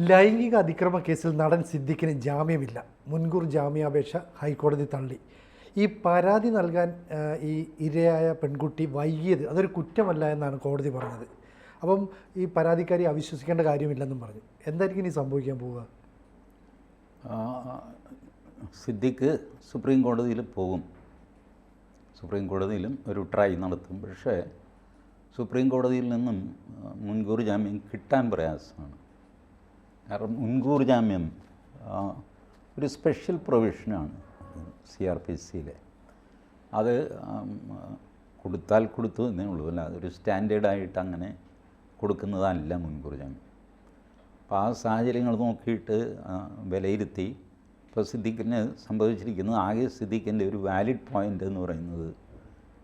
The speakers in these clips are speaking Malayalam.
ലൈംഗിക അതിക്രമ കേസിൽ നടൻ സിദ്ദിഖിന് ജാമ്യമില്ല. മുൻകൂർ ജാമ്യാപേക്ഷ ഹൈക്കോടതി തള്ളി. ഈ പരാതി നൽകാൻ ഈ ഇരയായ പെൺകുട്ടി വൈകിയത് അതൊരു കുറ്റമല്ല എന്നാണ് കോടതി പറഞ്ഞത്. അപ്പം ഈ പരാതിക്കാരി അവിശ്വസിക്കേണ്ട കാര്യമില്ലെന്നും പറഞ്ഞു. എന്തായിരിക്കും ഇനി സംഭവിക്കാൻ പോവുക? സിദ്ദിഖ് സുപ്രീം കോടതിയിൽ പോകും. സുപ്രീം കോടതിയിലും ഒരു ട്രൈ നടത്തും. പക്ഷേ സുപ്രീം കോടതിയിൽ നിന്നും മുൻകൂർ ജാമ്യം കിട്ടാൻ പ്രയാസമാണ്. കാരണം മുൻകൂർ ജാമ്യം ഒരു സ്പെഷ്യൽ പ്രൊവിഷനാണ് CRPCയിലെ. അത് കൊടുത്താൽ കൊടുത്തു എന്നേ ഉള്ളൂ, അല്ല അതൊരു സ്റ്റാൻഡേർഡായിട്ട് അങ്ങനെ കൊടുക്കുന്നതല്ല മുൻകൂർ ജാമ്യം. അപ്പോൾ ആ സാഹചര്യങ്ങൾ നോക്കിയിട്ട് വിലയിരുത്തി ഇപ്പോൾ സിദ്ദിഖിന് സംഭവിച്ചിരിക്കുന്നത്, ആകെ സിദ്ദിഖിൻ്റെ ഒരു വാലിഡ് പോയിൻ്റ് എന്ന് പറയുന്നത്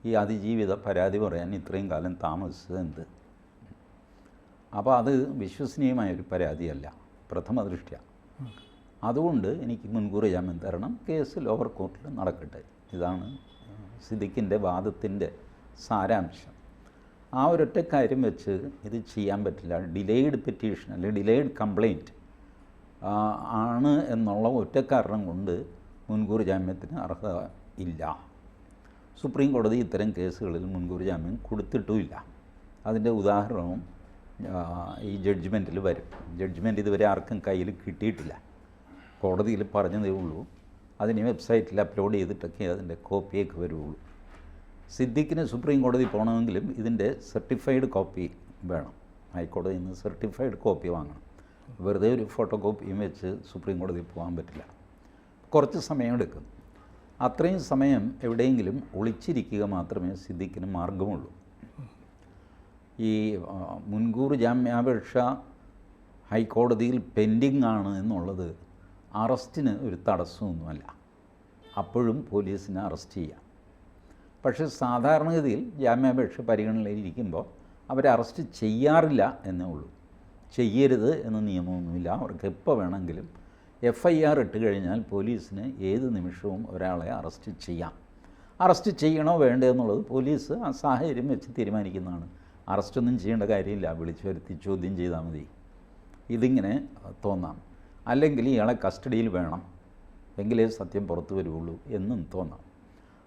ഈ അതിജീവിത പരാതി പറയാൻ ഇത്രയും കാലം താമസിച്ചത് എന്ത്. അപ്പോൾ അത് വിശ്വസനീയമായൊരു പരാതിയല്ല പ്രഥമ ദൃഷ്ട്യ. അതുകൊണ്ട് എനിക്ക് മുൻകൂർ ജാമ്യം തരണം, കേസ് ലോവർ കോർട്ടിൽ നടക്കട്ടെ. ഇതാണ് സിദ്ദിഖിൻ്റെ വാദത്തിൻ്റെ സാരാംശം. ആ ഒരൊറ്റ കാര്യം വെച്ച് ഇത് ചെയ്യാൻ പറ്റില്ല. ഡിലേയ്ഡ് പെറ്റീഷൻ അല്ലെങ്കിൽ ഡിലേയ്ഡ് കംപ്ലയിൻറ്റ് ആണ് എന്നുള്ള ഒറ്റ കാരണം കൊണ്ട് മുൻകൂർ ജാമ്യത്തിന് അർഹത ഇല്ല. സുപ്രീം കോടതി ഇത്തരം കേസുകളിൽ മുൻകൂർ ജാമ്യം കൊടുത്തിട്ടുമില്ല. അതിൻ്റെ ഉദാഹരണവും ഈ ജഡ്ജ്മെൻറ്റിൽ വരും. ജഡ്ജ്മെൻറ്റ് ഇതുവരെ ആർക്കും കയ്യിൽ കിട്ടിയിട്ടില്ല, കോടതിയിൽ പറഞ്ഞതേ ഉള്ളൂ. അതിന് വെബ്സൈറ്റിൽ അപ്ലോഡ് ചെയ്തിട്ടൊക്കെ അതിൻ്റെ കോപ്പിയൊക്കെ വരുള്ളൂ. സിദ്ദിഖിന് സുപ്രീം കോടതി പോകണമെങ്കിലും ഇതിൻ്റെ സർട്ടിഫൈഡ് കോപ്പി വേണം. ഹൈക്കോടതിയിൽ നിന്ന് സർട്ടിഫൈഡ് കോപ്പി വാങ്ങണം. വെറുതെ ഒരു ഫോട്ടോ കോപ്പിയും വെച്ച് സുപ്രീം കോടതിയിൽ പോകാൻ പറ്റില്ല. കുറച്ച് സമയമെടുക്കും. അത്രയും സമയം എവിടെയെങ്കിലും ഒളിച്ചിരിക്കുക മാത്രമേ സിദ്ദിഖിന് മാർഗമുള്ളൂ. ഈ മുൻകൂർ ജാമ്യാപേക്ഷ ഹൈക്കോടതിയിൽ പെൻഡിങ് ആണ് എന്നുള്ളത് അറസ്റ്റിന് ഒരു തടസ്സമൊന്നുമല്ല. അപ്പോഴും പോലീസിനെ അറസ്റ്റ് ചെയ്യാം. പക്ഷേ സാധാരണഗതിയിൽ ജാമ്യാപേക്ഷ പരിഗണനയിലിരിക്കുമ്പോൾ അവരെ അറസ്റ്റ് ചെയ്യാറില്ല എന്നേ ഉള്ളൂ. ചെയ്യരുത് എന്ന നിയമമൊന്നുമില്ല. അവർക്ക് എപ്പോൾ വേണമെങ്കിലും FIR ഇട്ട് കഴിഞ്ഞാൽ പോലീസിന് ഏത് നിമിഷവും ഒരാളെ അറസ്റ്റ് ചെയ്യാം. അറസ്റ്റ് ചെയ്യണോ വേണ്ടോ എന്നുള്ളത് പോലീസ് ആ സാഹചര്യം വെച്ച് തീരുമാനിക്കുന്നതാണ്. അറസ്റ്റൊന്നും ചെയ്യേണ്ട കാര്യമില്ല, വിളിച്ചു വരുത്തി ചോദ്യം ചെയ്താൽ മതി. ഇതിങ്ങനെ തോന്നാം. അല്ലെങ്കിൽ ഇയാളെ കസ്റ്റഡിയിൽ വേണം, എങ്കിലേ സത്യം പുറത്തു വരുള്ളൂ എന്നും തോന്നാം.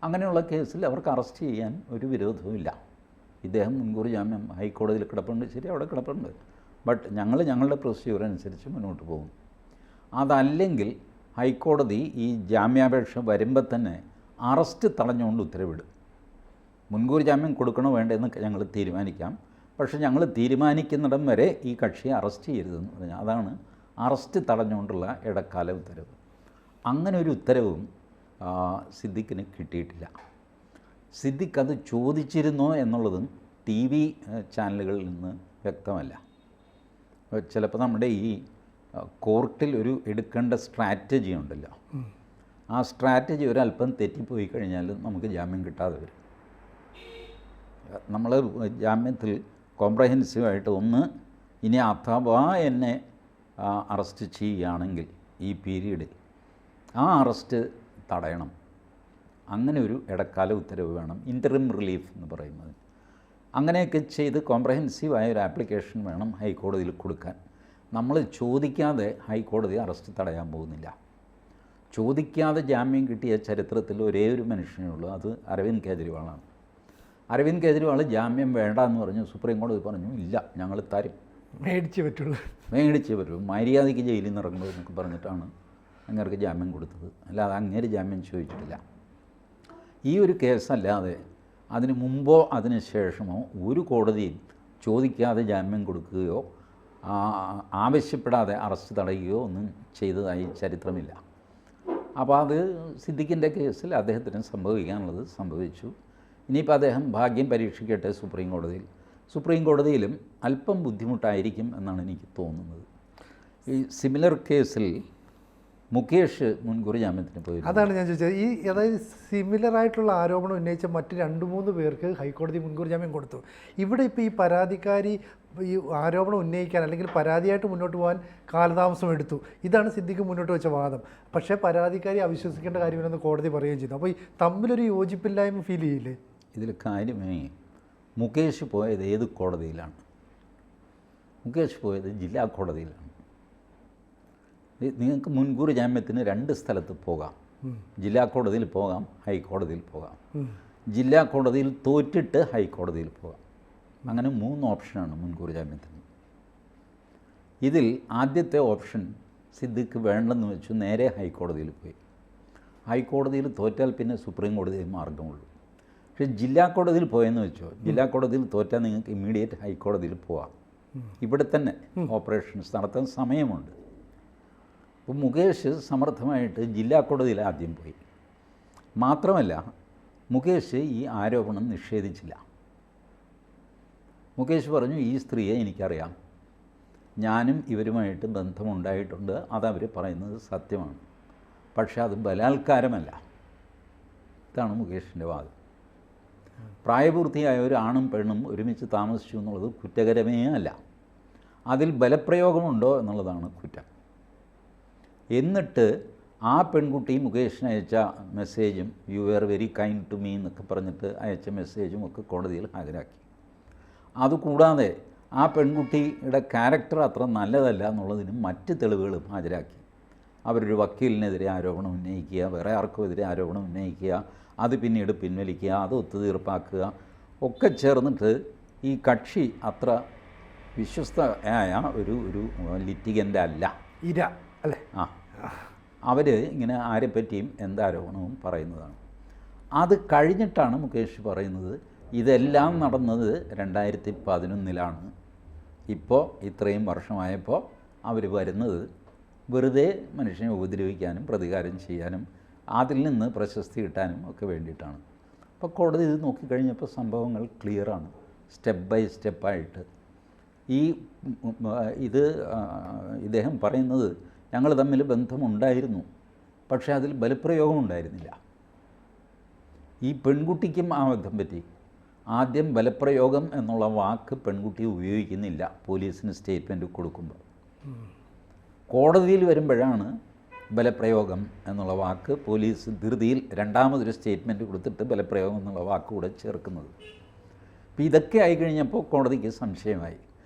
അങ്ങനെയുള്ള കേസിൽ അവർക്ക് അറസ്റ്റ് ചെയ്യാൻ ഒരു വിരോധവുമില്ല. ഇദ്ദേഹം മുൻകൂർ ജാമ്യം ഹൈക്കോടതിയിൽ കിടപ്പുണ്ട്, ശരി, അവിടെ കിടപ്പുണ്ട്. ബട്ട് ഞങ്ങളുടെ പ്രൊസീജിയർ അനുസരിച്ച് മുന്നോട്ട് പോകും. അതല്ലെങ്കിൽ ഹൈക്കോടതി ഈ ജാമ്യാപേക്ഷ വരുമ്പോൾ തന്നെ അറസ്റ്റ് തടഞ്ഞുകൊണ്ട് ഉത്തരവിടും. മുൻകൂർ ജാമ്യം കൊടുക്കണോ വേണ്ടതെന്ന് ഞങ്ങൾ തീരുമാനിക്കാം, പക്ഷേ ഞങ്ങൾ തീരുമാനിക്കുന്നിടം വരെ ഈ കക്ഷിയെ അറസ്റ്റ് ചെയ്യരുതെന്ന് പറഞ്ഞാൽ അതാണ് അറസ്റ്റ് തടഞ്ഞുകൊണ്ടുള്ള ഇടക്കാല ഉത്തരവ്. അങ്ങനെ ഒരു ഉത്തരവും സിദ്ദിഖിന് കിട്ടിയിട്ടില്ല. സിദ്ദിഖ് അത് ചോദിച്ചിരുന്നോ എന്നുള്ളതും TV ചാനലുകളിൽ നിന്ന് വ്യക്തമല്ല. ചിലപ്പോൾ നമ്മുടെ ഈ കോർട്ടിൽ ഒരു എടുക്കേണ്ട സ്ട്രാറ്റജി ഉണ്ടല്ലോ, ആ സ്ട്രാറ്റജി ഒരല്പം തെറ്റിപ്പോയി കഴിഞ്ഞാൽ നമുക്ക് ജാമ്യം കിട്ടാതെ വരും. നമ്മൾ ജാമ്യത്തിൽ കോംപ്രഹെൻസീവായിട്ട് ഒന്ന്, ഇനി അഥവാ എന്നെ അറസ്റ്റ് ചെയ്യുകയാണെങ്കിൽ ഈ പീരീഡിൽ ആ അറസ്റ്റ് തടയണം. അങ്ങനെ ഒരു ഇടക്കാല ഉത്തരവ് വേണം, ഇൻ്ററിം റിലീഫ് എന്ന് പറയുന്നത്. അങ്ങനെയൊക്കെ ചെയ്ത് കോംപ്രഹെൻസീവായ ഒരു ആപ്ലിക്കേഷൻ വേണം ഹൈക്കോടതിയിൽ കൊടുക്കാൻ. നമ്മൾ ചോദിക്കാതെ ഹൈക്കോടതി അറസ്റ്റ് തടയാൻ പോകുന്നില്ല. ചോദിക്കാതെ ജാമ്യം കിട്ടിയ ചരിത്രത്തിൽ ഒരേ ഒരു മനുഷ്യനേ ഉള്ളൂ, അത് അരവിന്ദ് കേജ്രിവാളാണ്. അരവിന്ദ് കേജ്രിവാൾ ജാമ്യം വേണ്ട എന്ന് പറഞ്ഞു. സുപ്രീം കോടതി പറഞ്ഞു ഇല്ല, ഞങ്ങൾ തരും, മേടിച്ചേ പറ്റുള്ളൂ, മര്യാദയ്ക്ക് ജയിലിൽ നിന്ന് ഇറങ്ങുള്ളൂ എന്നൊക്കെ പറഞ്ഞിട്ടാണ് അങ്ങേർക്ക് ജാമ്യം കൊടുത്തത്. അല്ലാതെ അങ്ങേര് ജാമ്യം ചോദിച്ചിട്ടില്ല. ഈ ഒരു കേസല്ലാതെ അതിന് മുമ്പോ അതിന് ശേഷമോ ഒരു കോടതിയും ചോദിക്കാതെ ജാമ്യം കൊടുക്കുകയോ ആവശ്യപ്പെടാതെ അറസ്റ്റ് തടയുകയോ ഒന്നും ചെയ്തതായി ചരിത്രമില്ല. അപ്പോൾ അത് സിദ്ദിഖിൻ്റെ കേസിൽ അദ്ദേഹത്തിന് സംഭവിക്കാനുള്ളത് സംഭവിച്ചു. ഇനിയിപ്പോൾ അദ്ദേഹം ഭാഗ്യം പരീക്ഷിക്കട്ടെ സുപ്രീം കോടതിയിലും അല്പം ബുദ്ധിമുട്ടായിരിക്കും എന്നാണ് എനിക്ക് തോന്നുന്നത്. ഈ സിമിലർ കേസിൽ മുകേഷ് മുൻകൂർ ജാമ്യത്തിന് പോയി. അതാണ് ഞാൻ ചോദിച്ചത്. അതായത് സിമിലറായിട്ടുള്ള ആരോപണം ഉന്നയിച്ച മറ്റ് 2-3 പേർക്ക് ഹൈക്കോടതി മുൻകൂർ ജാമ്യം കൊടുത്തു. ഇവിടെ ഇപ്പോൾ ഈ പരാതിക്കാരി ഈ ആരോപണം ഉന്നയിക്കാൻ അല്ലെങ്കിൽ പരാതിയായിട്ട് മുന്നോട്ട് പോകാൻ കാലതാമസം എടുത്തു. ഇതാണ് സിദ്ദിഖ് മുന്നോട്ട് വെച്ച വാദം. പക്ഷേ പരാതിക്കാരി അവിശ്വസിക്കേണ്ട കാര്യമില്ലെന്ന് കോടതി പറയുകയും ചെയ്തു. അപ്പോൾ ഈ തമ്മിലൊരു യോജിപ്പില്ലായ്മ ഫീൽ ചെയ്യില്ലേ? ഇതിൽ കാര്യമേ മുകേഷ് പോയത് ഏത് കോടതിയിലാണ്? മുകേഷ് പോയത് ജില്ലാ കോടതിയിലാണ്. നിങ്ങൾക്ക് മുൻകൂർ ജാമ്യത്തിന് 2 സ്ഥലത്ത് പോകാം. ജില്ലാ കോടതിയിൽ പോകാം, ഹൈക്കോടതിയിൽ പോകാം. ജില്ലാ കോടതിയിൽ തോറ്റിട്ട് ഹൈക്കോടതിയിൽ പോകാം. അങ്ങനെ 3 ഓപ്ഷനാണ് മുൻകൂർ ജാമ്യത്തിന്. ഇതിൽ ആദ്യത്തെ ഓപ്ഷൻ സിദ്ദിഖ് വേണ്ടെന്ന് വെച്ചു, നേരെ ഹൈക്കോടതിയിൽ പോയി. ഹൈക്കോടതിയിൽ തോറ്റാൽ പിന്നെ സുപ്രീം കോടതിയിൽ മാർഗമുള്ളൂ. പക്ഷേ ജില്ലാ കോടതിയിൽ പോയെന്ന് വെച്ചോ, ജില്ലാ കോടതിയിൽ തോറ്റാൽ നിങ്ങൾക്ക് ഇമ്മീഡിയറ്റ് ഹൈക്കോടതിയിൽ പോവാം. ഇവിടെ തന്നെ ഓപ്പറേഷൻസ് നടത്താൻ സമയമുണ്ട്. അപ്പോൾ മുകേഷ് സമർത്ഥമായിട്ട് ജില്ലാ കോടതിയിൽ ആദ്യം പോയി. മാത്രമല്ല മുകേഷ് ഈ ആരോപണം നിഷേധിച്ചില്ല. മുകേഷ് പറഞ്ഞു, ഈ സ്ത്രീയെ എനിക്കറിയാം, ഞാനും ഇവരുമായിട്ട് ബന്ധമുണ്ടായിട്ടുണ്ട്, അതവർ പറയുന്നത് സത്യമാണ്, പക്ഷേ അത് ബലാത്കാരമല്ല. ഇതാണ് മുകേഷിൻ്റെ വാദം. പ്രായപൂർത്തിയായ ഒരു ആണും പെണ്ണും ഒരുമിച്ച് താമസിച്ചു എന്നുള്ളത് കുറ്റകരമേ അല്ല, അതിൽ ബലപ്രയോഗമുണ്ടോ എന്നുള്ളതാണ് കുറ്റം. എന്നിട്ട് ആ പെൺകുട്ടി മുകേഷിന് അയച്ച മെസ്സേജും you are very kind to me എന്നൊക്കെ പറഞ്ഞിട്ട് അയച്ച മെസ്സേജും ഒക്കെ കോടതിയിൽ ഹാജരാക്കി. അതുകൂടാതെ ആ പെൺകുട്ടിയുടെ ക്യാരക്ടർ അത്ര നല്ലതല്ല എന്നുള്ളതിന് മറ്റ് തെളിവുകളും ഹാജരാക്കി. അവരൊരു വക്കീലിനെതിരെ ആരോപണം ഉന്നയിക്കുക, വേറെ ആർക്കും എതിരെ ആരോപണം ഉന്നയിക്കുക, അത് പിന്നീട് പിൻവലിക്കുക, അത് ഒത്തുതീർപ്പാക്കുക, ഒക്കെ ചേർന്നിട്ട് ഈ കക്ഷി അത്ര വിശ്വസ്തയായ ഒരു ലിറ്റിഗൻ്റ് അല്ല. ഇര അല്ലേ? അവർ ഇങ്ങനെ ആരെപ്പറ്റിയും എന്താരോപണവും പറയുന്നതാണ്. അത് കഴിഞ്ഞിട്ടാണ് മുകേഷ് പറയുന്നത് ഇതെല്ലാം നടന്നത് 2011-ലാണ്. ഇപ്പോൾ ഇത്രയും വർഷമായപ്പോൾ അവർ വരുന്നത് വെറുതെ മനുഷ്യനെ ഉപദ്രവിക്കാനും പ്രതികാരം ചെയ്യാനും അതിൽ നിന്ന് പ്രശസ്തി കിട്ടാനും ഒക്കെ വേണ്ടിയിട്ടാണ്. അപ്പോൾ കോടതി ഇത് നോക്കിക്കഴിഞ്ഞപ്പോൾ സംഭവങ്ങൾ ക്ലിയറാണ്. സ്റ്റെപ്പ് ബൈ സ്റ്റെപ്പായിട്ട് ഇദ്ദേഹം പറയുന്നത് ഞങ്ങൾ തമ്മിൽ ബന്ധമുണ്ടായിരുന്നു, പക്ഷേ അതിൽ ബലപ്രയോഗം ഉണ്ടായിരുന്നില്ല. ഈ പെൺകുട്ടിക്കും ആ ബന്ധം പറ്റി. ആദ്യം ബലപ്രയോഗം എന്നുള്ള വാക്ക് പെൺകുട്ടി ഉപയോഗിക്കുന്നില്ല പോലീസിന് സ്റ്റേറ്റ്മെൻറ്റ് കൊടുക്കുമ്പോൾ. കോടതിയിൽ വരുമ്പോഴാണ് ബലപ്രയോഗം എന്നുള്ള വാക്ക് പോലീസ് ധൃതിയിൽ രണ്ടാമതൊരു സ്റ്റേറ്റ്മെൻറ്റ് കൊടുത്തിട്ട് ബലപ്രയോഗം എന്നുള്ള വാക്ക് കൂടെ ചേർക്കുന്നത്. അപ്പോൾ ഇതൊക്കെ ആയിക്കഴിഞ്ഞപ്പോൾ കോടതിക്ക് സംശയമായി.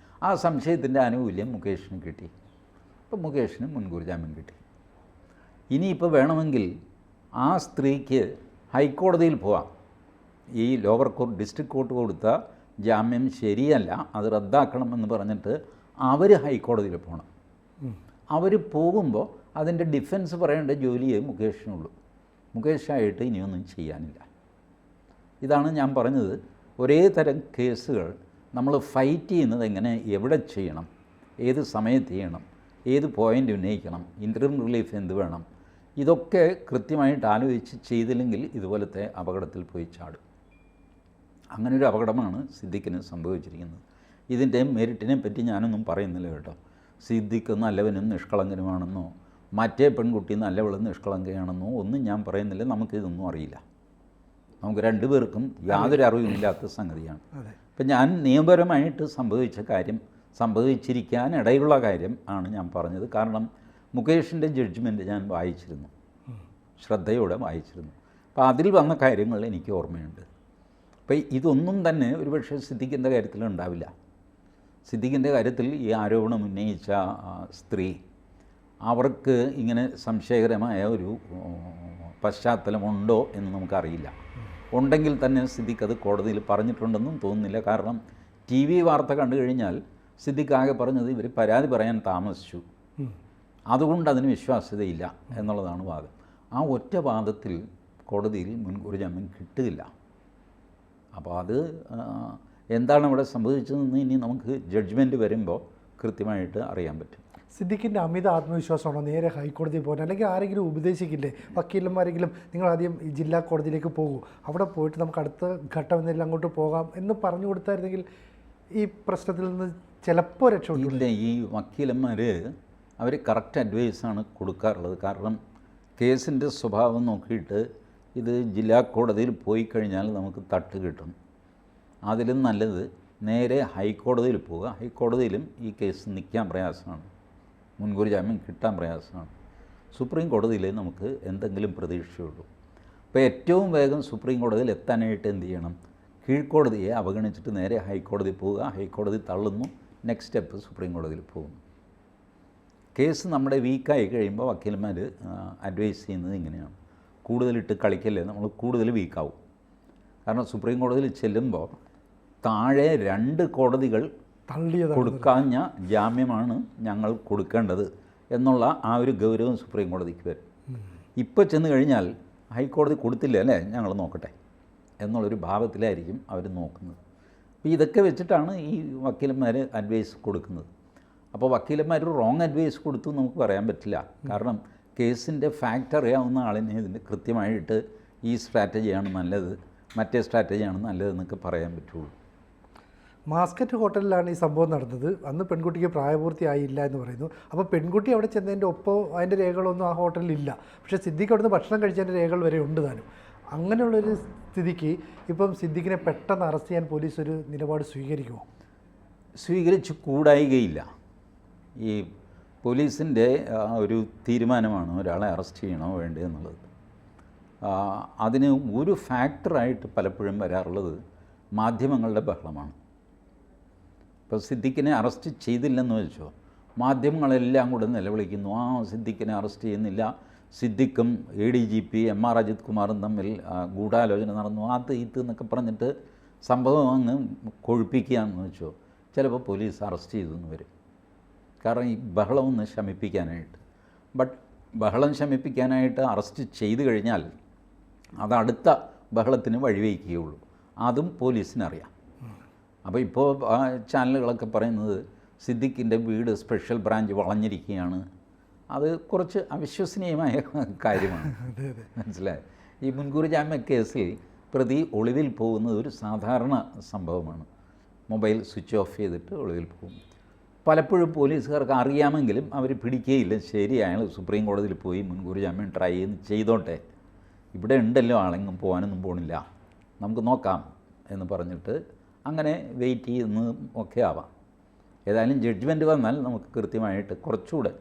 ആ സംശയത്തിൻ്റെ ആനുകൂല്യം മുകേഷിന് കിട്ടി. അപ്പോൾ മുകേഷിന് മുൻകൂർ ജാമ്യം കിട്ടി. ഇനിയിപ്പോൾ വേണമെങ്കിൽ ആ സ്ത്രീക്ക് ഹൈക്കോടതിയിൽ പോവാം. ഈ ലോവർ കോർട്ട് ഡിസ്ട്രിക്ട് കോർട്ട് കൊടുത്ത ജാമ്യം ശരിയല്ല, അത് റദ്ദാക്കണമെന്ന് പറഞ്ഞിട്ട് അവർ ഹൈക്കോടതിയിൽ പോകണം. അവർ പോകുമ്പോൾ അതിൻ്റെ ഡിഫൻസ് പറയേണ്ട ജോലിയേ മുകേഷിനുള്ളൂ. മുകേഷായിട്ട് ഇനിയൊന്നും ചെയ്യാനില്ല. ഇതാണ് ഞാൻ പറഞ്ഞത്. ഒരേ തരം കേസുകൾ നമ്മൾ ഫൈറ്റ് ചെയ്യുന്നത് എങ്ങനെ, എവിടെ ചെയ്യണം, ഏത് സമയത്ത് ചെയ്യണം, ഏത് പോയിൻ്റ് ഉന്നയിക്കണം, ഇൻ്ററിം റിലീഫ് എന്ത് വേണം, ഇതൊക്കെ കൃത്യമായിട്ട് ആലോചിച്ച് ചെയ്തില്ലെങ്കിൽ ഇതുപോലത്തെ അപകടത്തിൽ പോയി ചാടും. അങ്ങനൊരു അപകടമാണ് സിദ്ദിഖിന് സംഭവിച്ചിരിക്കുന്നത്. ഇതിൻ്റെ മെരിറ്റിനെ പറ്റി ഞാനൊന്നും പറയുന്നില്ല കേട്ടോ. സിദ്ദിഖ് നല്ലവനും നിഷ്കളങ്കനുമാണെന്നോ മറ്റേ പെൺകുട്ടി നല്ലവളും നിഷ്കളങ്കയാണെന്നോ ഒന്നും ഞാൻ പറയുന്നില്ല. നമുക്കിതൊന്നും അറിയില്ല. നമുക്ക് രണ്ടുപേർക്കും യാതൊരു അറിവുമില്ലാത്ത സംഗതിയാണ്. ഇപ്പം ഞാൻ നിയമപരമായിട്ട് സംഭവിച്ച കാര്യം, സംഭവിച്ചിരിക്കാൻ ഇടയിലുള്ള കാര്യം ആണ് ഞാൻ പറഞ്ഞത്. കാരണം മുകേഷിൻ്റെ ജഡ്ജ്മെൻറ്റ് ഞാൻ വായിച്ചിരുന്നു, ശ്രദ്ധയോടെ വായിച്ചിരുന്നു. അപ്പോൾ അതിൽ വന്ന കാര്യങ്ങൾ എനിക്ക് ഓർമ്മയുണ്ട്. അപ്പോൾ ഇതൊന്നും തന്നെ ഒരുപക്ഷെ സിദ്ദിഖിൻ്റെ കാര്യത്തിൽ ഉണ്ടാവില്ല. സിദ്ദിഖിൻ്റെ കാര്യത്തിൽ ഈ ആരോപണം ഉന്നയിച്ച സ്ത്രീ, അവർക്ക് ഇങ്ങനെ സംശയകരമായ ഒരു പശ്ചാത്തലമുണ്ടോ എന്ന് നമുക്കറിയില്ല. ഉണ്ടെങ്കിൽ തന്നെ സിദ്ദിഖ് അത് കോടതിയിൽ പറഞ്ഞിട്ടുണ്ടെന്നും തോന്നുന്നില്ല. കാരണം TV വാർത്ത കണ്ടു കഴിഞ്ഞാൽ സിദ്ദിഖ് ആകെ പറഞ്ഞത് ഇവർ പരാതി പറയാൻ താമസിച്ചു, അതുകൊണ്ട് അതിന് വിശ്വാസ്യതയില്ല എന്നുള്ളതാണ് വാദം. ആ ഒറ്റ വാദത്തിൽ കോടതിയിൽ മുൻകൂർ ജാമ്യം കിട്ടില്ല. അപ്പോൾ അത് എന്താണ് ഇവിടെ സംഭവിച്ചതെന്ന് ഇനി നമുക്ക് ജഡ്ജ്മെൻറ്റ് വരുമ്പോൾ കൃത്യമായിട്ട് അറിയാൻ പറ്റും. സിദ്ദിഖിൻ്റെ അമിത ആത്മവിശ്വാസമാണോ നേരെ ഹൈക്കോടതിയിൽ പോകാൻ? അല്ലെങ്കിൽ ആരെങ്കിലും ഉപദേശിക്കില്ലേ, വക്കീലന്മാരെങ്കിലും നിങ്ങൾ ആദ്യം ഈ ജില്ലാ കോടതിയിലേക്ക് പോകൂ, അവിടെ പോയിട്ട് നമുക്ക് അടുത്ത ഘട്ടം എന്തെങ്കിലും അങ്ങോട്ട് പോകാം എന്ന് പറഞ്ഞു കൊടുത്തായിരുന്നെങ്കിൽ ഈ പ്രശ്നത്തിൽ നിന്ന് ചിലപ്പോൾ രക്ഷപ്പെട്ടില്ല. ഈ വക്കീലന്മാർ അവർ കറക്റ്റ് അഡ്വൈസാണ് കൊടുക്കാറുള്ളത്. കാരണം കേസിൻ്റെ സ്വഭാവം നോക്കിയിട്ട് ഇത് ജില്ലാ കോടതിയിൽ പോയി കഴിഞ്ഞാൽ നമുക്ക് തട്ട് കിട്ടും. അതിലും നല്ലത് നേരെ ഹൈക്കോടതിയിൽ പോവുക. ഹൈക്കോടതിയിലും ഈ കേസ് നിൽക്കാൻ പ്രയാസമാണ്, മുൻകൂർ ജാമ്യം കിട്ടാൻ പ്രയാസമാണ്. സുപ്രീം കോടതിയിലേ നമുക്ക് എന്തെങ്കിലും പ്രതീക്ഷയുള്ളൂ. അപ്പോൾ ഏറ്റവും വേഗം സുപ്രീം കോടതിയിൽ എത്താനായിട്ട് എന്ത് ചെയ്യണം? കീഴ്ക്കോടതിയെ അവഗണിച്ചിട്ട് നേരെ ഹൈക്കോടതി പോവുക. ഹൈക്കോടതി തള്ളുന്നു, നെക്സ്റ്റ് സ്റ്റെപ്പ് സുപ്രീം കോടതിയിൽ പോകുന്നു. കേസ് നമ്മുടെ വീക്കായി കഴിയുമ്പോൾ വക്കീലന്മാർ അഡ്വൈസ് ചെയ്യുന്നത് ഇങ്ങനെയാണ്, കൂടുതലിട്ട് കളിക്കല്ലേ, നമ്മൾ കൂടുതൽ വീക്കാവും. കാരണം സുപ്രീം കോടതിയിൽ ചെല്ലുമ്പോൾ താഴെ 2 കോടതികൾ കൊടുക്കാഞ്ഞ ജാമ്യമാണ് ഞങ്ങൾ കൊടുക്കേണ്ടത് എന്നുള്ള ആ ഒരു ഗൗരവം സുപ്രീം കോടതിക്ക് വരും. ഇപ്പോൾ ചെന്ന് കഴിഞ്ഞാൽ ഹൈക്കോടതി കൊടുത്തില്ല അല്ലേ, ഞങ്ങൾ നോക്കട്ടെ എന്നുള്ളൊരു ഭാവത്തിലായിരിക്കും അവർ നോക്കുന്നത്. അപ്പോൾ ഇതൊക്കെ വെച്ചിട്ടാണ് ഈ വക്കീലന്മാർ അഡ്വൈസ് കൊടുക്കുന്നത്. അപ്പോൾ വക്കീലന്മാർ റോങ് അഡ്വൈസ് കൊടുത്തു നമുക്ക് പറയാൻ പറ്റില്ല. കാരണം കേസിൻ്റെ ഫാക്റ്റ് അറിയാവുന്ന ആളിനെ ഇതിൻ്റെ കൃത്യമായിട്ട് ഈ സ്ട്രാറ്റജിയാണ് നല്ലത്, മറ്റേ സ്ട്രാറ്റജിയാണ് നല്ലതെന്നൊക്കെ പറയാൻ പറ്റുള്ളൂ. മാസ്കറ്റ് ഹോട്ടലിലാണ് ഈ സംഭവം നടന്നത്. അന്ന് പെൺകുട്ടിക്ക് പ്രായപൂർത്തിയായില്ല എന്ന് പറയുന്നു. അപ്പോൾ പെൺകുട്ടി അവിടെ ചെന്നതിൻ്റെ ഒപ്പം അതിൻ്റെ രേഖകളൊന്നും ആ ഹോട്ടലിൽ ഇല്ല. പക്ഷേ സിദ്ദിഖ് അവിടുന്ന് ഭക്ഷണം കഴിച്ചതിൻ്റെ രേഖകൾ വരെ ഉണ്ട് താനും. അങ്ങനെയുള്ളൊരു സ്ഥിതിക്ക് ഇപ്പം സിദ്ദിഖിനെ പെട്ടെന്ന് അറസ്റ്റ് ചെയ്യാൻ പോലീസ് ഒരു നിലപാട് സ്വീകരിക്കുമോ? സ്വീകരിച്ച് കൂടായികയില്ല. ഈ പോലീസിൻ്റെ ഒരു തീരുമാനമാണ് ഒരാളെ അറസ്റ്റ് ചെയ്യണോ വേണ്ടേ എന്നുള്ളത്. അതിന് ഒരു ഫാക്ടറായിട്ട് പലപ്പോഴും വരാറുള്ളത് മാധ്യമങ്ങളുടെ ബഹളമാണ്. ഇപ്പോൾ സിദ്ദിഖിനെ അറസ്റ്റ് ചെയ്തില്ലെന്ന് വെച്ചോ, മാധ്യമങ്ങളെല്ലാം കൂടെ നിലവിളിക്കുന്നു, സിദ്ദിഖിനെ അറസ്റ്റ് ചെയ്യുന്നില്ല, സിദ്ദിഖും ADGP MR അജിത് കുമാറും തമ്മിൽ ഗൂഢാലോചന നടന്നു, അത് ഇത് എന്നൊക്കെ പറഞ്ഞിട്ട് സംഭവം അങ്ങ് കൊഴുപ്പിക്കുകയാണെന്ന് വെച്ചോ, ചിലപ്പോൾ പോലീസ് അറസ്റ്റ് ചെയ്തെന്ന് വരും. കാരണം ഈ ബഹളം ഒന്ന് ശമിപ്പിക്കാനായിട്ട്. ബട്ട് ബഹളം ശമിപ്പിക്കാനായിട്ട് അറസ്റ്റ് ചെയ്ത് കഴിഞ്ഞാൽ അത് അടുത്ത ബഹളത്തിന് വഴിവെക്കുകയുള്ളൂ. അതും പോലീസിനറിയാം. അപ്പോൾ ഇപ്പോൾ ചാനലുകളൊക്കെ പറയുന്നത് സിദ്ദിഖിൻ്റെ വീട് സ്പെഷ്യൽ ബ്രാഞ്ച് വളഞ്ഞിരിക്കുകയാണ്. അത് കുറച്ച് അവിശ്വസനീയമായ കാര്യമാണ്. മനസ്സിലായി? ഈ മുൻകൂർ ജാമ്യ കേസിൽ പ്രതി ഒളിവിൽ പോകുന്നത് ഒരു സാധാരണ സംഭവമാണ്. മൊബൈൽ സ്വിച്ച് ഓഫ് ചെയ്തിട്ട് ഒളിവിൽ പോകും. പലപ്പോഴും പോലീസുകാർക്ക് അറിയാമെങ്കിലും അവർ പിടിക്കുകയില്ല. ശരി, അയാൾ സുപ്രീം കോടതിയിൽ പോയി മുൻകൂർ ജാമ്യം ട്രൈ ചെയ്തോട്ടെ, ഇവിടെ ഉണ്ടല്ലോ, ആളെങ്ങും പോകാനൊന്നും പോകണില്ല, നമുക്ക് നോക്കാം എന്ന് പറഞ്ഞിട്ട് അങ്ങനെ വെയിറ്റ് ചെയ്യുന്നതും ഒക്കെ ആവാം. ഏതായാലും ജഡ്ജ്മെൻറ്റ് വന്നാൽ നമുക്ക് കൃത്യമായിട്ട് കുറച്ചുകൂടെ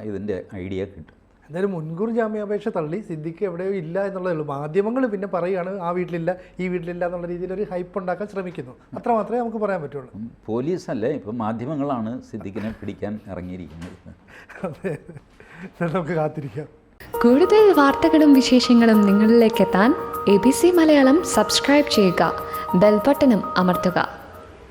ഇതിൻ്റെ ഐഡിയ കിട്ടും. എന്തായാലും മുൻകൂർ ജാമ്യാപേക്ഷ തള്ളി സിദ്ദിഖ് എവിടെയോ ഇല്ല എന്നുള്ളതേ ഉള്ളൂ. മാധ്യമങ്ങൾ പിന്നെ പറയുകയാണ് ആ വീട്ടിലില്ല ഈ വീട്ടിലില്ല എന്നുള്ള രീതിയിൽ ഒരു ഹൈപ്പ് ഉണ്ടാക്കാൻ ശ്രമിക്കുന്നു. അത്ര മാത്രമേ നമുക്ക് പറയാൻ പറ്റുള്ളൂ. പോലീസല്ലേ, ഇപ്പം മാധ്യമങ്ങളാണ് സിദ്ദിഖിനെ പിടിക്കാൻ ഇറങ്ങിയിരിക്കുന്നത്. അതെ, നമുക്ക് കാത്തിരിക്കാം. കൂടുതൽ വാർത്തകളും വിശേഷങ്ങളും നിങ്ങളിലേക്ക് എത്താൻ ABC മലയാളം സബ്സ്ക്രൈബ് ചെയ്യുക, ബെൽബട്ടനും അമർത്തുക.